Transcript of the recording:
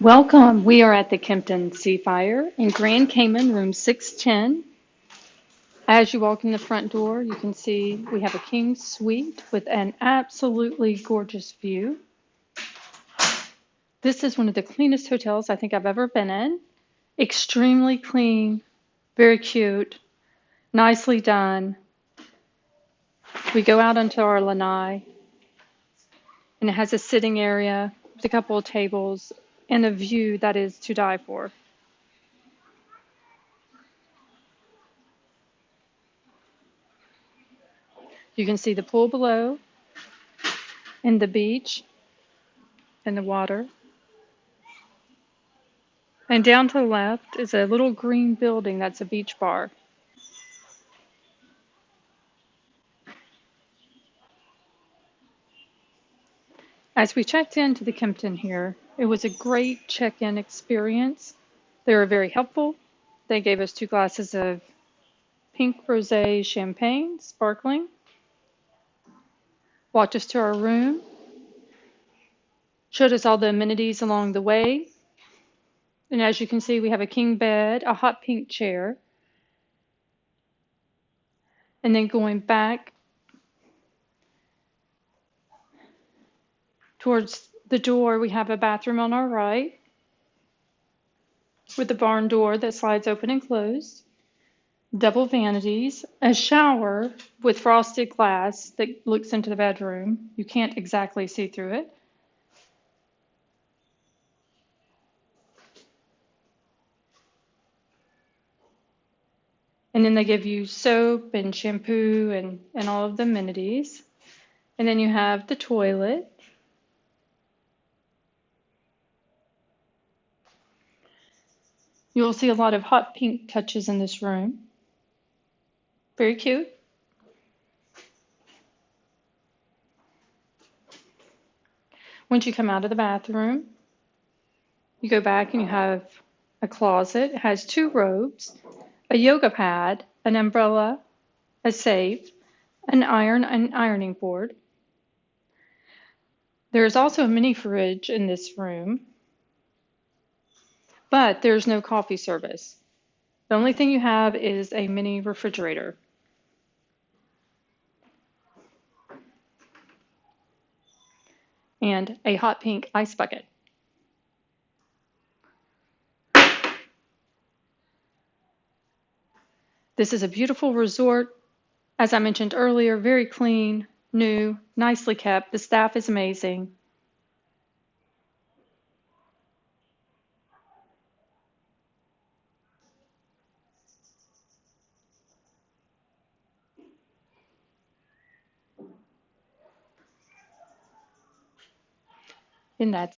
Welcome. We are at the Kempton Seafire in Grand Cayman, room 610. As you walk in the front door, you can see we have a king suite with an absolutely gorgeous view. This is one of the cleanest hotels I think I've ever been in. Extremely clean, very cute, nicely done. We go out onto our lanai, and it has a sitting area with a couple of tables and a view that is to die for. You can see the pool below and the beach and the water. And down to the left is a little green building that's a beach bar. As we checked into the Kempton here, it was a great check-in experience. They were very helpful. They gave us 2 glasses of pink rosé champagne, sparkling, walked us to our room, showed us all the amenities along the way. And as you can see, we have a king bed, a hot pink chair, and then going back towards the door, we have a bathroom on our right with the barn door that slides open and closed, double vanities, a shower with frosted glass that looks into the bedroom. You can't exactly see through it. And then they give you soap and shampoo and all of the amenities. And then you have the toilet. You'll see a lot of hot pink touches in this room. Very cute. Once you come out of the bathroom, you go back and you have a closet. It has 2 robes, a yoga pad, an umbrella, a safe, an ironing board. There is also a mini fridge in this room, but there's no coffee service. The only thing you have is a mini refrigerator. And a hot pink ice bucket. This is a beautiful resort. As I mentioned earlier, very clean, new, nicely kept. The staff is amazing. And that's